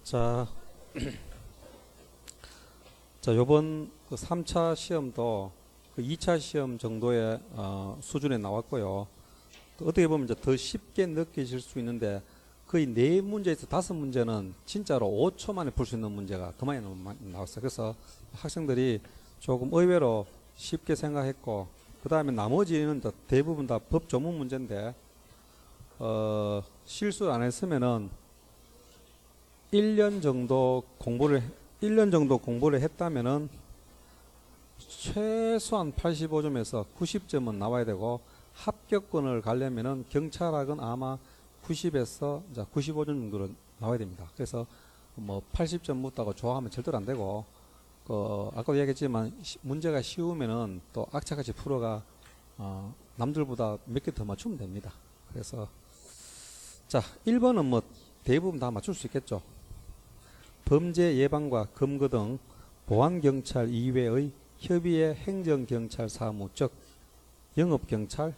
자, 요번 그 3차 시험도 그 2차 시험 정도의 수준에 나왔고요. 또 어떻게 보면 이제 더 쉽게 느껴질 수 있는데 거의 4문제에서 5문제는 진짜로 5초 만에 풀 수 있는 문제가 그만이 나왔어요. 그래서 학생들이 조금 의외로 쉽게 생각했고, 그 다음에 나머지는 대부분 다 법 조문 문제인데, 실수 안 했으면은 1년 정도 공부를 했다면은 최소한 85점에서 90점은 나와야 되고, 합격권을 가려면은 경찰학은 아마 90에서 95점 정도로 나와야 됩니다. 그래서 뭐 80점 묻다고 좋아하면 절대로 안 되고, 아까도 얘기했지만 문제가 쉬우면은 또 악착같이 풀어가 남들보다 몇 개 더 맞추면 됩니다. 그래서 자, 1번은 뭐 대부분 다 맞출 수 있겠죠. 범죄 예방과 검거 등 보안경찰 이외의 협의의 행정경찰 사무, 즉 영업경찰,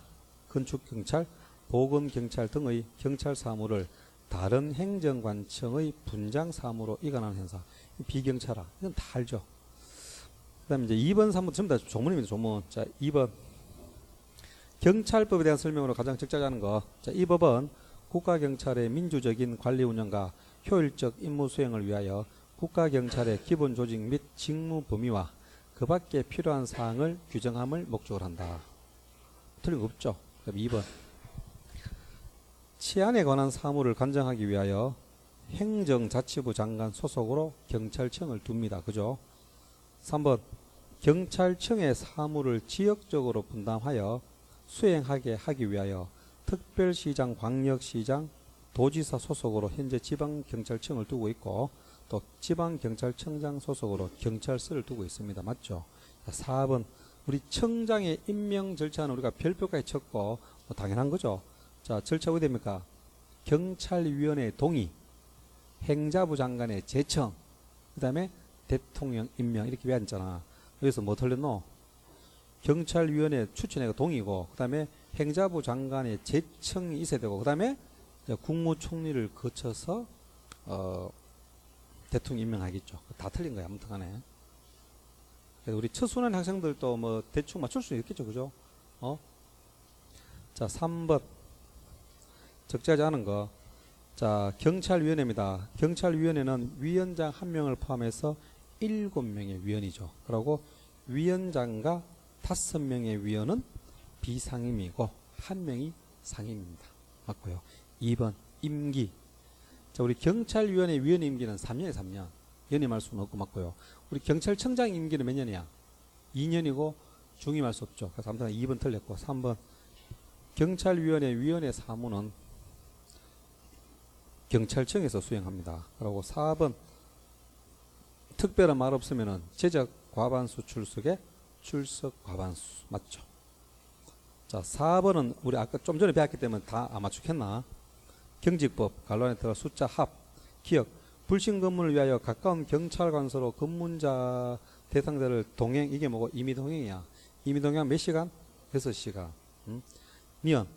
건축경찰, 보건경찰 등의 경찰 사무를 다른 행정관청의 분장 사무로 이관하는 행사. 비경찰화. 이건 다 알죠. 그 다음에 이제 2번, 3번 전부 다 조문입니다. 조문. 자, 2번. 경찰법에 대한 설명으로 가장 적절하는 거. 자, 이 법은 국가경찰의 민주적인 관리 운영과 효율적 임무 수행을 위하여 국가경찰의 기본 조직 및 직무 범위와 그 밖에 필요한 사항을 규정함을 목적으로 한다. 틀린 거 없죠. 그럼 2번. 치안에 관한 사무를 관장하기 위하여 행정자치부 장관 소속으로 경찰청을 둡니다. 그죠? 3번. 경찰청의 사무를 지역적으로 분담하여 수행하게 하기 위하여 특별시장, 광역시장, 도지사 소속으로 현재 지방경찰청을 두고 있고, 또 지방경찰청장 소속으로 경찰서를 두고 있습니다. 맞죠? 4번. 우리 청장의 임명 절차는 우리가 별표까지 쳤고 뭐 당연한 거죠. 자, 절차 어디 됩니까? 경찰위원회 동의, 행자부 장관의 제청, 그 다음에 대통령 임명, 이렇게 외웠잖아. 여기서 뭐 틀렸노? 경찰위원회 추천회가 동의고, 그 다음에 행자부 장관의 제청이 있어야 되고, 그 다음에 국무총리를 거쳐서 대통령 임명하겠죠. 다 틀린 거야, 아무튼 간에. 그래서 우리 첫수능 학생들도 뭐 대충 맞출 수 있겠죠, 그죠? 자, 3번. 적재하지 않은 거. 자, 경찰위원회입니다. 경찰위원회는 위원장 1명을 포함해서 7명의 위원이죠. 그리고 위원장과 5명의 위원은 비상임이고 1명이 상임입니다. 맞고요. 2번. 임기. 자, 우리 경찰위원회 위원 임기는 3년에 3년. 연임할 수는 없고 맞고요. 우리 경찰청장 임기는 몇 년이야? 2년이고 중임할 수 없죠. 그래서 아무튼 2번 틀렸고, 3번. 경찰위원회 위원회 사무는 경찰청에서 수행합니다. 그리고 4번. 특별한 말 없으면은 제적 과반수 출석에 출석 과반수. 맞죠? 자, 4번은 우리 아까 좀 전에 배웠기 때문에 다 안 맞추겠나? 경직법, 관론에 들어 숫자 합, 기억, 불신 검문을 위하여 가까운 경찰관서로 검문자 대상자를 동행, 이게 뭐고? 임의동행이야. 임의동행 몇 시간? 6시간. 미연.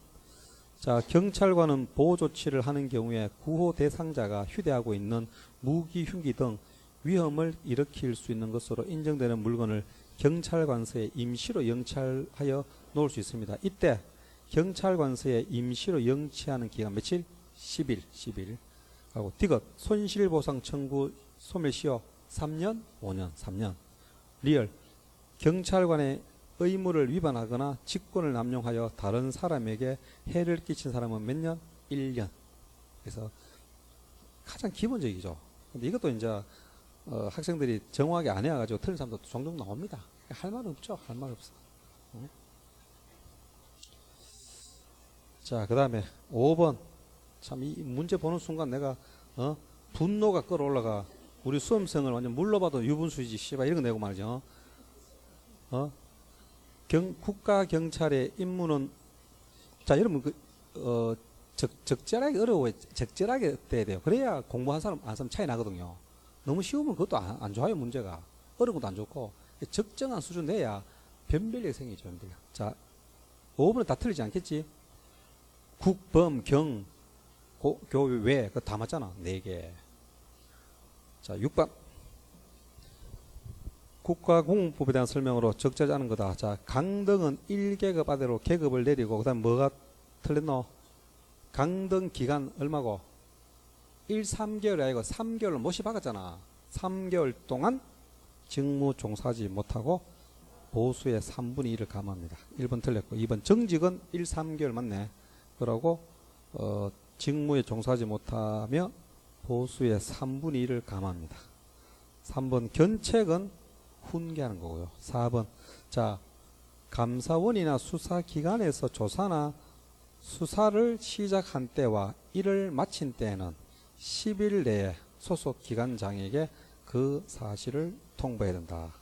자, 경찰관은 보호조치를 하는 경우에 구호 대상자가 휴대하고 있는 무기, 흉기 등 위험을 일으킬 수 있는 것으로 인정되는 물건을 경찰관서에 임시로 영찰하여 놓을 수 있습니다. 이때 경찰관서에 임시로 영치하는 기간 며칠? 10일. 하고 디귿. 손실보상 청구 소멸시효 3년, 5년, 3년. 리얼. 경찰관의 의무를 위반하거나 직권을 남용하여 다른 사람에게 해를 끼친 사람은 몇 년? 1년. 그래서 가장 기본적이죠. 근데 이것도 이제 학생들이 정확하게 안 해가지고 틀린 사람도 종종 나옵니다. 할 말 없죠. 할 말 없어. 자, 그 다음에 5번. 참 이 문제 보는 순간 내가 분노가 끌어올라가. 우리 수험생을 완전 물로 봐도 유분수이지 씨발 이런 거 내고 말이죠. 국가경찰의 임무는, 자, 여러분 적절하게 어려워요. 적절하게 돼야 돼요. 그래야 공부한 사람 안 사람 차이 나거든요. 너무 쉬우면 그것도 안 좋아요. 문제가 어려운 것도 안 좋고 적정한 수준 내야 변별력이 생기죠. 변별력. 자, 5번은 다 틀리지 않겠지? 국, 범, 경, 교외, 그거 다 맞잖아. 4개. 자, 6번. 국가공무법에 대한 설명으로 적절하지 않은 거다. 자, 강등은 1계급 아래로 계급을 내리고, 그 다음 뭐가 틀렸노? 강등 기간 얼마고? 1, 3개월이 아니고 3개월을 못이 박았잖아. 3개월 동안 직무 종사하지 못하고 보수의 3분의 1을 감합니다. 1번 틀렸고, 2번 정직은 1, 3개월 맞네. 그러고 직무에 종사하지 못하며 보수의 3분의 1을 감합니다. 3번 견책은 훈계하는 거고요. 4번 자, 감사원이나 수사기관에서 조사나 수사를 시작한 때와 이를 마친 때에는 10일 내에 소속 기관장에게 그 사실을 통보해야 된다.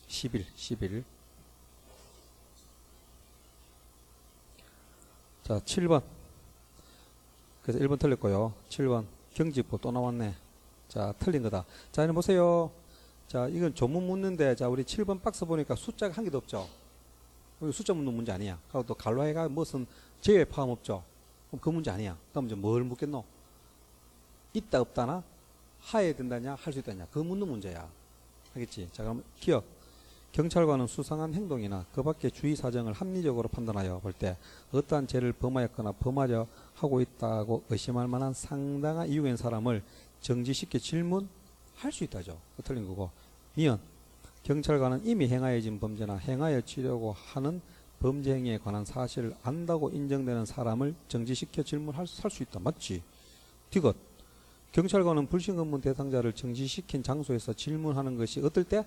10일. 자, 7번. 그래서 1번 틀렸고요. 7번 경직법 또 나왔네. 자, 틀린 거다. 자, 이제 보세요. 자, 이건 조문 묻는데, 자, 우리 7번 박스 보니까 숫자가 한 개도 없죠. 숫자 묻는 문제 아니야. 그리고 또 갈라해가 무슨 제외 포함 없죠. 그럼 그 문제 아니야. 그럼 이제 뭘 묻겠노? 있다 없다나 하해야 된다냐 할 수 있다냐 그 묻는 문제야. 알겠지? 자, 그럼 기억. 경찰관은 수상한 행동이나 그 밖의 주의 사정을 합리적으로 판단하여 볼 때 어떠한 죄를 범하였거나 범하려 하고 있다고 의심할 만한 상당한 이유가 있는 사람을 정지시켜 질문할 수 있다죠. 틀린 거고. 니은 경찰관은 이미 행하여진 범죄나 행하여 치려고 하는 범죄 행위에 관한 사실을 안다고 인정되는 사람을 정지시켜 질문할 수 있다. 맞지? 디귿 경찰관은 불신검문 대상자를 정지시킨 장소에서 질문하는 것이 어떨 때?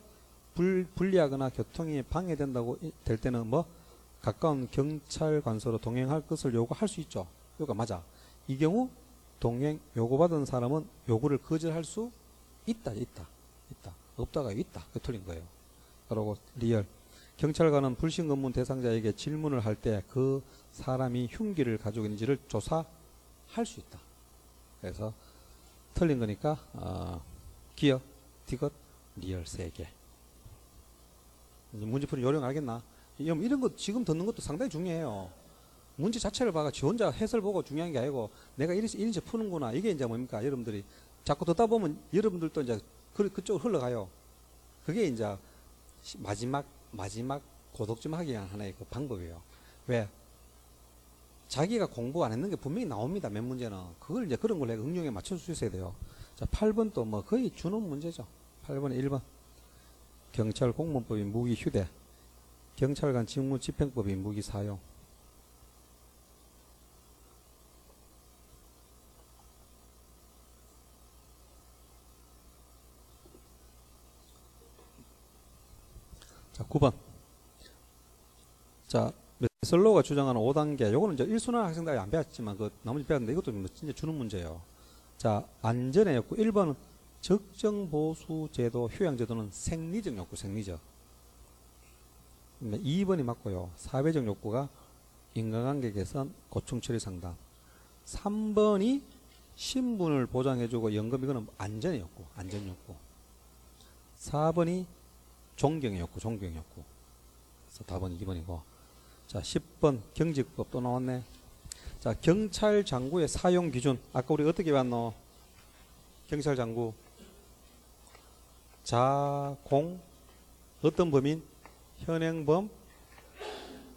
불리하거나 교통이 방해된다고 될 때는 뭐 가까운 경찰관서로 동행할 것을 요구할 수 있죠. 요가 맞아. 이 경우 동행 요구받은 사람은 요구를 거절할 수 있다. 없다가 있다. 그 틀린 거예요. 그리고 리얼 경찰관은 불신검문 대상자에게 질문을 할 때 그 사람이 흉기를 가지고 있는지를 조사할 수 있다. 그래서 틀린 거니까 기억, 디귿, 리얼 3개. 문제풀이 요령 알겠나? 이런 거 지금 듣는 것도 상당히 중요해요. 문제 자체를 봐가 지 혼자 해설 보고 중요한 게 아니고 내가 이렇게 푸는구나. 이게 이제 뭡니까? 여러분들이 자꾸 듣다 보면 여러분들도 이제 그쪽으로 흘러가요. 그게 이제 마지막 고독점 하기 위한 하나의 그 방법이에요. 왜? 자기가 공부 안 했는 게 분명히 나옵니다. 몇 문제는. 그걸 이제 그런 걸 내가 응용에 맞출 수 있어야 돼요. 자, 8번 또 뭐 거의 주는 문제죠. 8번에 1번. 경찰 공무원법이 무기 휴대. 경찰관 직무 집행법이 무기 사용. 자, 9번. 자, 메슬로우가 주장하는 5단계. 요거는 이제 1순환 학생들이 안 배웠지만 그 나머지 배웠는데 이것도 진짜 주는 문제예요. 자, 안전의 욕구. 1번은 적정보수제도, 휴양제도는 생리적 욕구, 생리적. 2번이 맞고요. 사회적 욕구가 인간관계 개선, 고충 처리 상담. 3번이 신분을 보장해주고 연금, 이거는 안전의 욕구, 안전 욕구. 4번이 존경의 욕구, 존경 욕구. 그래서 답은 2번이고. 자, 10번 경직법 또 나왔네. 자, 경찰 장구의 사용 기준. 아까 우리 어떻게 봤노? 경찰 장구. 자공, 어떤 범인? 현행범,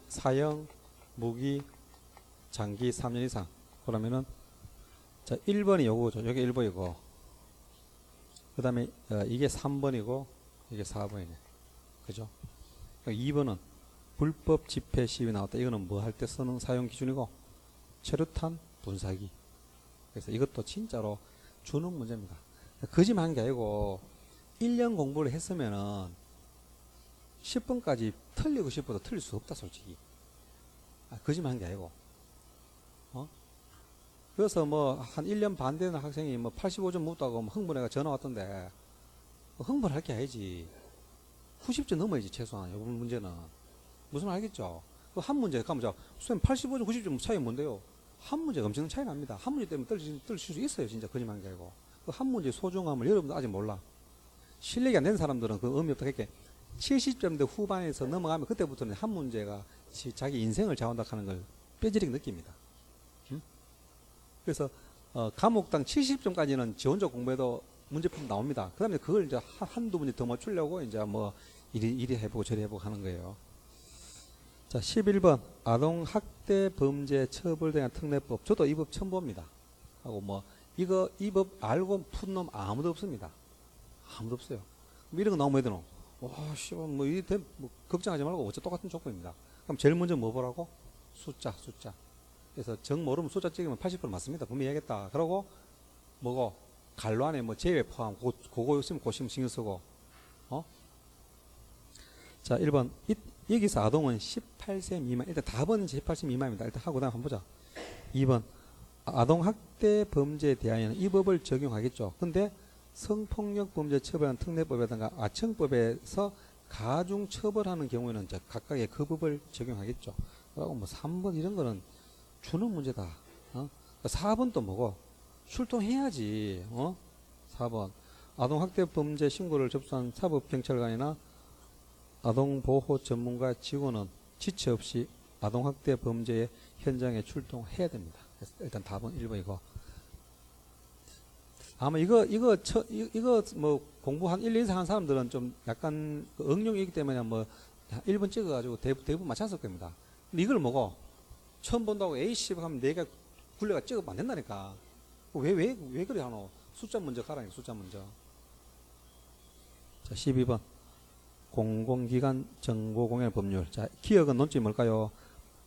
사형, 무기, 장기 3년 이상. 그러면은, 자, 1번이 요거죠. 여기 1번이고. 그 다음에, 이게 3번이고, 이게 4번이네. 그죠? 2번은 불법 집회 시위 나왔다. 이거는 뭐 할 때 쓰는 사용 기준이고, 체류탄, 분사기. 그래서 이것도 진짜로 주는 문제입니다. 거짓말 한 게 아니고, 1년 공부를 했으면은, 10번까지 틀리고 싶어도 틀릴 수 없다, 솔직히. 거짓말 한 게 아니고. 그래서 뭐, 한 1년 반 되는 학생이 뭐 85점 묻다고 흥분해가 전화 왔던데, 흥분할 게 아니지. 90점 넘어야지, 최소한. 이번 문제는. 무슨 말 알겠죠? 한 문제 가면, 선생님 85점, 90점 차이 뭔데요? 한 문제가 엄청난 차이 납니다. 한 문제 때문에 떨릴 수 있어요, 진짜. 거짓말 한 게 아니고. 한 문제의 소중함을 여러분도 아직 몰라. 실력이 안 된 사람들은 그 의미 없다 했게 70점대 후반에서 넘어가면 그때부터는 한 문제가 자기 인생을 좌우한다 하는 걸 뼈저리게 느낍니다. 그래서 과목당 70점까지는 지 혼자 공부해도 문제품 나옵니다. 그 다음에 그걸 이제 한두 문제 더 맞추려고 이제 뭐 이리 해보고 저리 해보고 하는 거예요. 자, 11번. 아동학대 범죄 처벌 대한 특례법. 저도 이 법 처음 봅니다. 하고 뭐, 이 법 알고 푼 놈 아무도 없습니다. 아무도 없어요. 뭐 이런 거 나오면 되노? 와, 씨, 뭐, 뭐, 걱정하지 말고 어째 똑같은 조건입니다. 그럼 제일 먼저 뭐 보라고? 숫자. 그래서 정 모르면 숫자 찍으면 80% 맞습니다. 분명히 해야겠다. 그러고, 뭐고, 갈로 안에 뭐 제외 포함, 그거 있으면 고심 신경 쓰고, 자, 1번. 여기서 아동은 18세 미만. 일단 답은 18세 미만입니다. 일단 하고 다음 한번 보자. 2번. 아동학대 범죄에 대하여는 이 법을 적용하겠죠. 근데 성폭력 범죄 처벌하는 특례법이라든가 아청법에서 가중 처벌하는 경우에는 이제 각각의 그 법을 적용하겠죠. 그리고 뭐 3번 이런 거는 주는 문제다. 4번도 뭐고? 출동해야지. 4번. 아동학대 범죄 신고를 접수한 사법경찰관이나 아동보호 전문가 직원은 지체 없이 아동학대 범죄의 현장에 출동해야 됩니다. 일단 답은 1번이고. 아마 이거 뭐 공부 한 1, 2, 4 한 사람들은 좀 약간 그 응용이기 때문에 뭐 1번 찍어가지고 대부분 맞췄을 겁니다. 근데 이걸 뭐고? 처음 본다고 A씨 하면 내가 굴려가 찍으면 안 된다니까. 왜 그래 하노? 숫자 먼저 가라니까, 숫자 먼저. 자, 12번. 공공기관 정보공개 법률. 자, 기억은 논점이 뭘까요?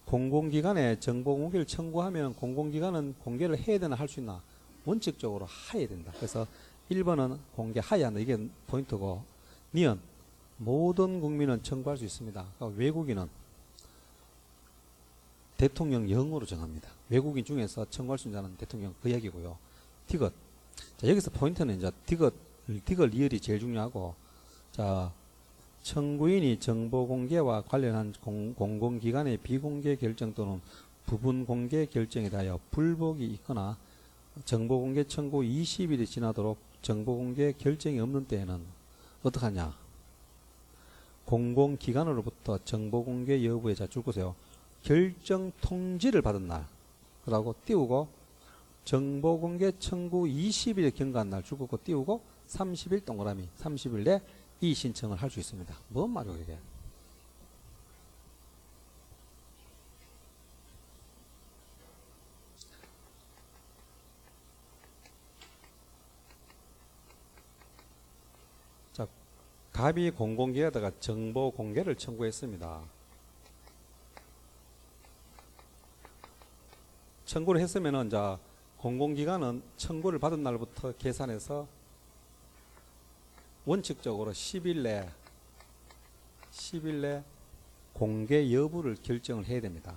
공공기관에 정보공개를 청구하면 공공기관은 공개를 해야 되나 할 수 있나? 원칙적으로 해야 된다. 그래서 1번은 공개해야 한다. 이게 포인트고, 니은 모든 국민은 청구할 수 있습니다. 그러니까 외국인은 대통령령으로 정합니다. 외국인 중에서 청구할 수 있는 자는 대통령 그 얘기고요. 디귿. 자, 여기서 포인트는 이제 디귿 리얼이 제일 중요하고, 자, 청구인이 정보 공개와 관련한 공공기관의 비공개 결정 또는 부분 공개 결정에 대하여 불복이 있거나 정보 공개 청구 20일이 지나도록 정보 공개 결정이 없는 때에는 어떡하냐? 공공기관으로부터 정보 공개 여부에 자 줄 거세요. 결정 통지를 받은 날, 그러고 띄우고 정보 공개 청구 20일 경과한 날 줄 거고 띄우고 30일 동그라미 30일 내 이 신청을 할 수 있습니다. 뭔 말이에요 이게? 자, 갑이 공공기관에다가 정보 공개를 청구했습니다. 청구를 했으면은 자 공공기관은 청구를 받은 날부터 계산해서 원칙적으로 10일 내 공개 여부를 결정을 해야 됩니다.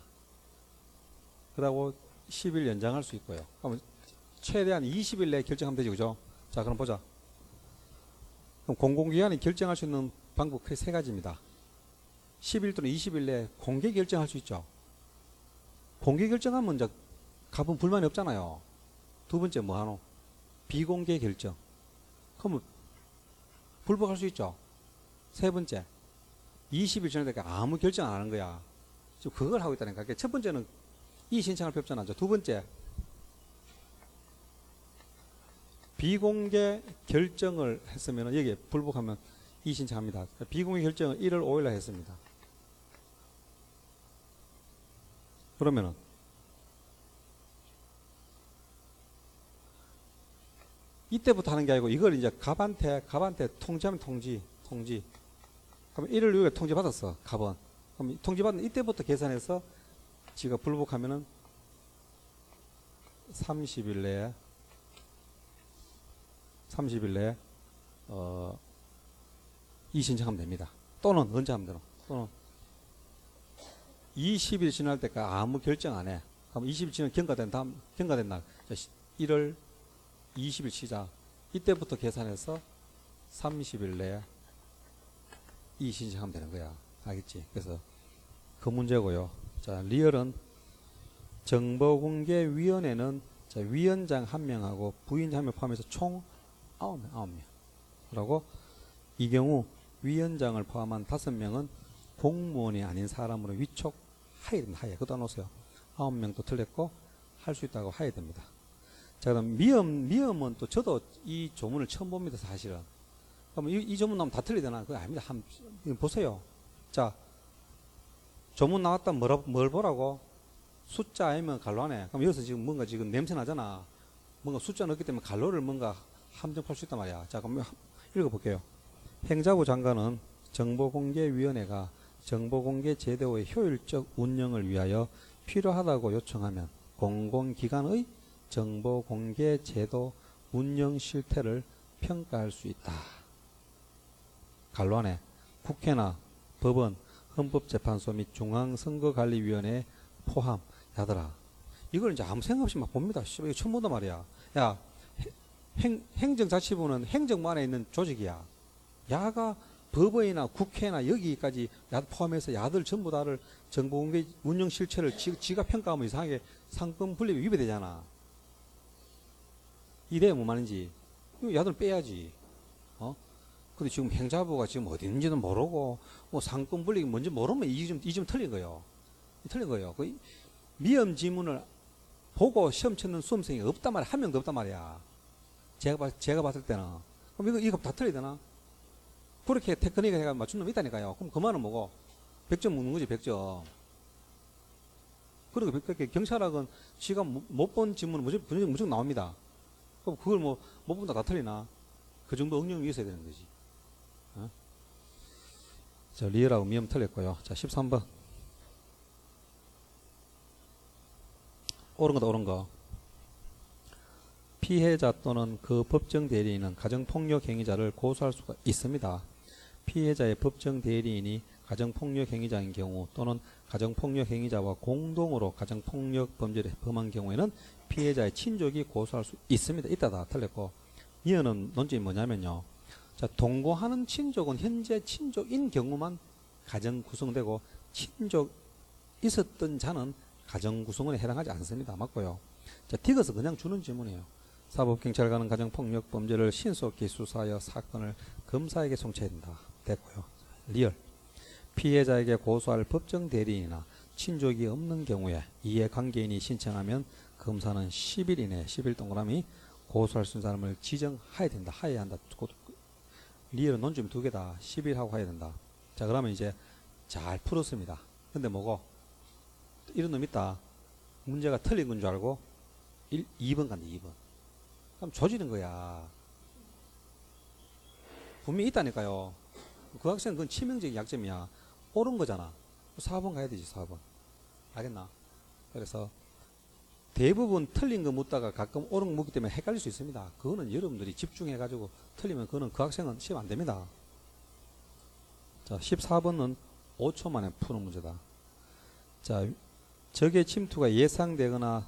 그러고 10일 연장할 수 있고요. 그럼 최대한 20일 내에 결정하면 되죠. 그죠? 자, 그럼 보자. 그럼 공공기관이 결정할 수 있는 방법 크게 세 가지입니다. 10일 또는 20일 내에 공개 결정할 수 있죠. 공개 결정하면 이제 갑은 불만이 없잖아요. 두 번째 뭐 하노? 비공개 결정. 그러면 불복할 수 있죠. 세 번째, 20일 전에니까 아무 결정 안 하는 거야. 지금 그걸 하고 있다니까. 그러니까 첫 번째는 이 신청할 필요 없잖아. 두 번째, 비공개 결정을 했으면 여기에 불복하면 이 신청합니다. 비공개 결정을 1월 5일날 했습니다. 그러면은 이때부터 하는 게 아니고 이걸 이제 갑한테 통지하면 통지. 그럼 1월 6일에 통지 받았어. 갑은. 그럼 통지 받은 이때부터 계산해서 지가 불복하면은 30일 내에 이 신청하면 됩니다. 또는 언제 하면 되노? 또는 20일 지날 때까지 아무 결정 안 해. 그럼 20일 지나 경과된 날 1월 20일 시작. 이때부터 계산해서 30일 내에 이 신청하면 되는 거야. 알겠지? 그래서 그 문제고요. 자, 리얼은 정보공개위원회는 자, 위원장 1명하고 부위원장 1명 포함해서 총 9명. 그리고 이 경우 위원장을 포함한 5명은 공무원이 아닌 사람으로 위촉해야 됩니다. 그것도 안 오세요. 9명도 틀렸고 할 수 있다고 해야 됩니다. 자, 그럼 미음은 또 저도 이 조문을 처음 봅니다, 사실은. 그럼 이 조문 나오면 다 틀리잖아. 그거 아닙니다. 보세요. 자, 조문 나왔다 뭘 보라고? 숫자 아니면 갈로 안에. 그럼 여기서 지금 뭔가 지금 냄새 나잖아. 뭔가 숫자 넣기 때문에 갈로를 뭔가 함정할 수 있단 말이야. 자, 그럼 읽어볼게요. 행자부 장관은 정보공개위원회가 정보공개 제도의 효율적 운영을 위하여 필요하다고 요청하면 공공기관의 정보공개 제도 운영 실태를 평가할 수 있다. 갈로 안에 국회나 법원, 헌법재판소 및 중앙선거관리위원회 포함. 야들아, 이걸 이제 아무 생각 없이 막 봅니다. 이거 처음 본단 말이야. 야, 행정자치부는 행정부 안에 있는 조직이야. 야가 법원이나 국회나 여기까지 야 포함해서 야들 전부 다를 정보공개 운영 실체를 지가 평가하면 이상하게 상권 분립이 위배되잖아. 이래야 뭐 말인지. 야들 빼야지. 근데 지금 행자부가 지금 어디 있는지는 모르고 뭐 상권 분립이 뭔지 모르면 이 점 틀린 거예요. 틀린 거예요. 미엄 지문을 보고 시험 치는 수험생이 없단 말이야. 한 명도 없단 말이야. 제가 봤을 때는. 그럼 이거 다 틀리잖아. 그렇게 테크닉을 해가 맞춘 놈이 있다니까요. 그럼 그 말은 뭐고? 100점 묻는 거지, 100점. 그리고 그렇게 경찰학은 지가 못 본 지문은 무조건 나옵니다. 그럼 그걸 못 본다 다 틀리나? 그 정도 응용이 있어야 되는 거지. 자, 리얼하고 미엄 틀렸고요. 자, 13번. 옳은 거다, 옳은 거. 피해자 또는 그 법정 대리인은 가정폭력 행위자를 고소할 수가 있습니다. 피해자의 법정 대리인이 가정폭력 행위자인 경우 또는 가정폭력 행위자와 공동으로 가정폭력 범죄를 범한 경우에는 피해자의 친족이 고소할 수 있습니다. 이따 다 틀렸고, 이어는 논점이 뭐냐면요. 자, 동거하는 친족은 현재 친족인 경우만 가정 구성되고 친족 있었던 자는 가정 구성원에 해당하지 않습니다. 맞고요. 자, 딕어서 그냥 주는 질문이에요. 사법경찰관은 가정폭력 범죄를 신속히 수사하여 사건을 검사에게 송치해야 된다. 됐고요. 리얼. 피해자에게 고소할 법정 대리인이나 친족이 없는 경우에 이해관계인이 신청하면 검사는 10일 이내 10일 동그라미 고소할 수 있는 사람을 지정해야 된다. 하여야 한다. 리얼은 논점이 두 개다. 10일 하고 해야 된다. 자, 그러면 이제 잘 풀었습니다. 근데 뭐고? 이런 놈 있다. 문제가 틀린 건 줄 알고 2번 간다. 2번. 그럼 조지는 거야. 분명히 있다니까요. 그 학생은 그건 치명적인 약점이야. 옳은 거잖아. 4번 가야 되지. 4번. 알겠나? 그래서 대부분 틀린 거 묻다가 가끔 옳은 거 묻기 때문에 헷갈릴 수 있습니다. 그거는 여러분들이 집중해가지고 틀리면 그거는 그 학생은 시험 안 됩니다. 자, 14번은 5초 만에 푸는 문제다. 자, 적의 침투가 예상되거나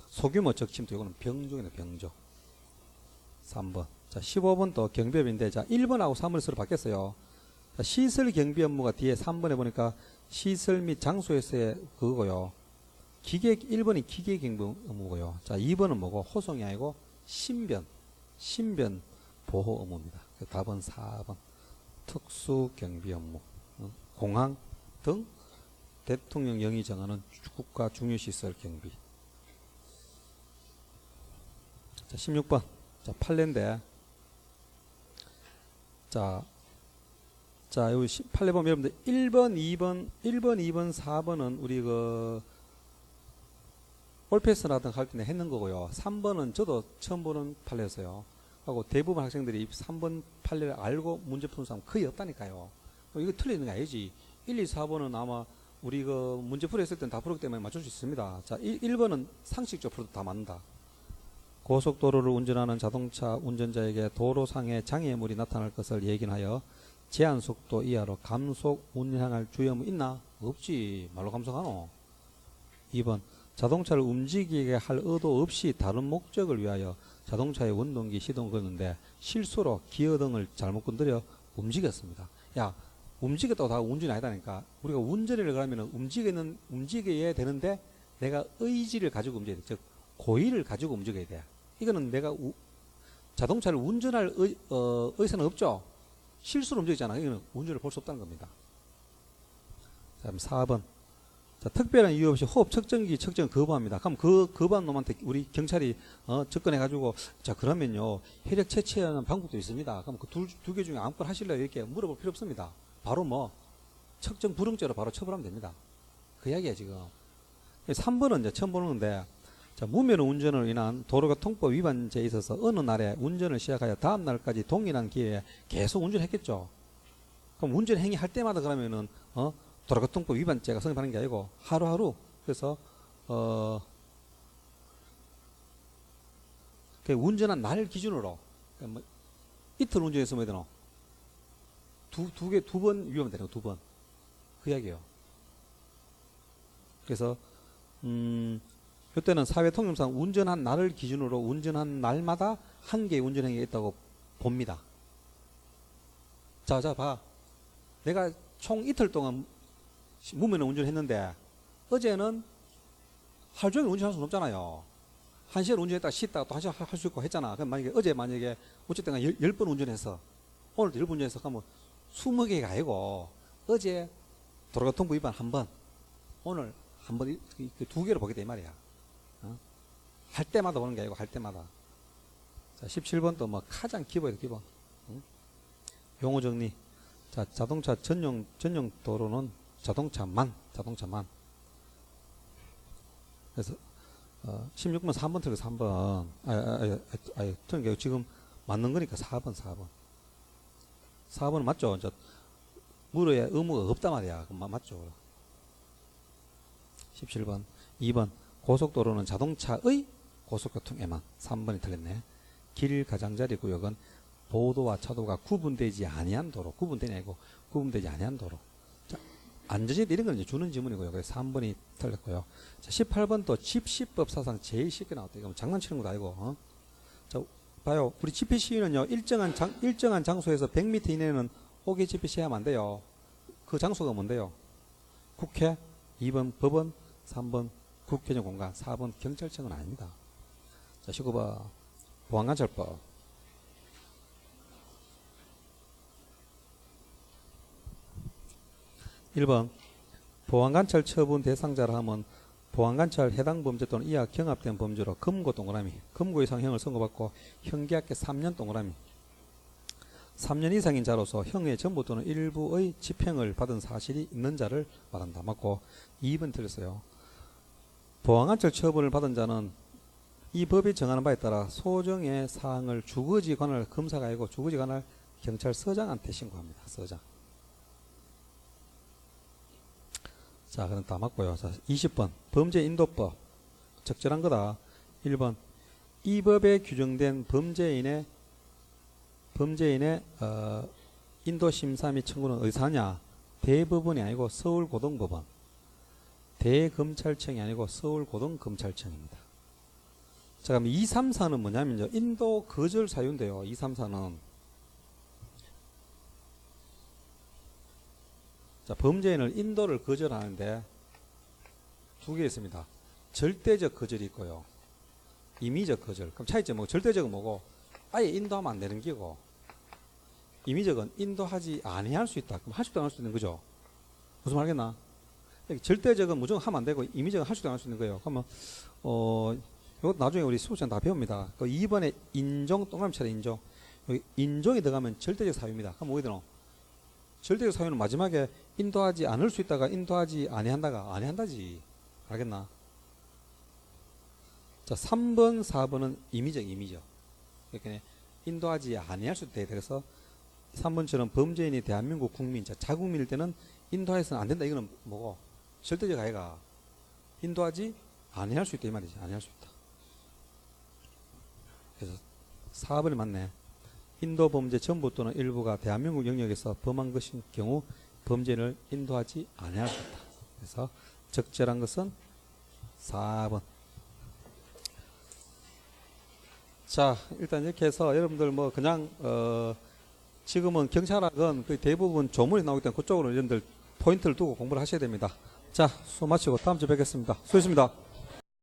소규모 적 침투, 이거는 병족이네. 병족. 3번. 자, 15번 또 경비업인데, 자, 1번하고 3번이 서로 바뀌었어요. 자, 시설 경비 업무가 뒤에 3번에 보니까 시설 및 장소에서의 그거고요. 1번이 기계 경비 업무고요. 자, 2번은 뭐고? 호송이 아니고 신변 보호 업무입니다. 답은 4번. 특수 경비 업무. 공항 등 대통령령이 정하는 국가 중요시설 경비. 자, 16번. 자, 판례인데. 자, 여기 판례 보면 여러분들 1번, 2번, 4번은 우리 올패스라든 할 때 했는 거고요. 3번은 저도 처음 보는 판례였어요. 하고 대부분 학생들이 3번 판례를 알고 문제 푸는 사람 거의 없다니까요. 이거 틀리는 게 아니지. 1, 2, 4번은 아마 우리 문제 풀이했을 때는 다 풀었기 때문에 맞출 수 있습니다. 자, 1번은 상식적으로 다 맞는다. 고속도로를 운전하는 자동차 운전자에게 도로상에 장애물이 나타날 것을 예견하여 제한속도 이하로 감속 운행할 주의무 있나? 없지. 말로 감속하노. 2번. 자동차를 움직이게 할 의도 없이 다른 목적을 위하여 자동차의 원동기 시동을 걷는데 실수로 기어등을 잘못 건드려 움직였습니다. 야, 움직였다고 다 운전이 아니다니까. 우리가 운전을 그러면 움직여야 되는데 내가 의지를 가지고 움직여야 돼. 즉 고의를 가지고 움직여야 돼. 이거는 내가 자동차를 운전할 의사는 없죠. 실수로 움직이잖아. 이거는 운전을 볼 수 없다는 겁니다. 다음 4번. 자, 특별한 이유 없이 호흡 측정기 측정 거부합니다. 그럼 그 거부한 놈한테 우리 경찰이 접근해가지고 자 그러면요 혈액 채취하는 방법도 있습니다. 그럼 그 두 개 중에 아무거나 하실래요? 이렇게 물어볼 필요 없습니다. 바로 뭐 측정 불응죄로 바로 처벌하면 됩니다. 그 이야기야 지금. 3번은 이제 처음 보는 건데 자, 무면 운전으로 인한 도로교통법 위반죄에 있어서 어느 날에 운전을 시작하여 다음 날까지 동일한 기회에 계속 운전했겠죠. 그럼 운전 행위 할 때마다 그러면은 도로교통법 위반죄가 성립하는 게 아니고 하루하루 그래서 그 운전한 날 기준으로 뭐 이틀 운전했으면 되나 두 번 위반되는 거 두 번 그 이야기예요. 그래서 이때는 사회통념상 운전한 날을 기준으로 운전한 날마다 한 개의 운전행위가 있다고 봅니다. 자 봐. 내가 총 이틀 동안 무면 운전했는데 어제는 하루 종일 운전할 수는 없잖아요. 1시간 운전했다가 쉬다가 또 1시간 할 수 있고 했잖아. 그럼 만약에 어쨌든 10번 운전해서 오늘도 10번 운전해서 가면 20개가 아니고 어제 도로교통법 위반 한 번, 오늘 한 번, 두 개로 보겠다 이 말이야. 할 때마다 보는 게 아니고 할 때마다. 자, 17번도 뭐 가장 기본이다 기본. 용어 정리. 자, 자동차 전용 도로는 자동차만. 그래서 16번 3번 틀고 3번. 틀린 게 지금 맞는 거니까 4번. 4번은 맞죠? 이제 물어야 의무가 없단 말이야. 그럼 맞죠? 17번. 2번. 고속도로는 자동차의 고속교통에만. 3번이 틀렸네. 길 가장자리 구역은 보도와 차도가 구분되지 아니한 도로. 구분되냐 아니고 구분되지 아니한 도로. 자, 안전지대 이런 건 이제 주는 지문이고요. 그래서 3번이 틀렸고요. 자, 18번 또 집시법 사상 제일 쉽게 나왔다. 이거 장난치는 것도 아니고. 자, 봐요. 우리 집회 시위는요. 일정한 장소에서 100m 이내는 호기 집회 시위하면 안 돼요. 그 장소가 뭔데요? 국회, 2번 법원, 3번 국회적 공간, 4번 경찰청은 아닙니다. 자, 19번 보안관찰법. 1번 보안관찰 처분 대상자라 하면 보안관찰 해당 범죄 또는 이와 경합된 범죄로 금고 동그라미, 금고 이상 형을 선고받고 형기합계 3년 동그라미, 3년 이상인 자로서 형의 전부 또는 일부의 집행을 받은 사실이 있는 자를 말한다. 맞고 2번 틀렸어요. 보안관찰 처분을 받은 자는 이 법이 정하는 바에 따라 소정의 사항을 주거지 관할 검사가 아니고 주거지 관할 경찰서장한테 신고합니다. 서장. 자, 그럼 다 맞고요. 자, 20번 범죄인도법 적절한 거다. 1번 이 법에 규정된 범죄인의 인도심사 및 청구는 어디서 하냐? 대법원이 아니고 서울고등법원, 대검찰청이 아니고 서울고등검찰청입니다. 자, 그럼 2, 3, 4는 뭐냐면요. 인도 거절 사유인데요. 2, 3, 4는 자, 범죄인을 인도를 거절하는데 두 개 있습니다. 절대적 거절이 있고요. 임의적 거절. 그럼 차이점은 뭐 절대적은 뭐고 아예 인도하면 안 되는 기고 임의적은 인도하지 아니할 수 있다. 그럼 할 수도 안 할 수 있는 거죠. 무슨 말이겠나? 절대적은 무조건 하면 안 되고 임의적은 할 수도 안 할 수 있는 거예요. 그러면 이거 나중에 우리 수업시간 다 배웁니다. 그 2번에 인종 동그라미처럼 인종. 여기 인종이 들어가면 절대적 사유입니다. 그럼 뭐가 되노? 절대적 사유는 마지막에 인도하지 않을 수 있다가 인도하지 아니한다가 아니한다지. 알겠나? 자, 3번, 4번은 임의적. 그러니까 인도하지 아니할 수 있다. 그래서 3번처럼 범죄인이 대한민국 국민, 자국민일 때는 인도해서는 안 된다. 이거는 뭐고? 절대적 아이가 인도하지 아니할 수 있다. 이 말이지. 아니할 수 있다. 그래서 4번이 맞네. 인도 범죄 전부 또는 일부가 대한민국 영역에서 범한 것인 경우 범죄를 인도하지 아니할 수 있다. 그래서 적절한 것은 4번. 자, 일단 이렇게 해서 여러분들 뭐 그냥 지금은 경찰학은 거의 대부분 조문이 나오기 때문에 그쪽으로 여러분들 포인트를 두고 공부를 하셔야 됩니다. 자, 수업 마치고 다음 주에 뵙겠습니다. 수고했습니다.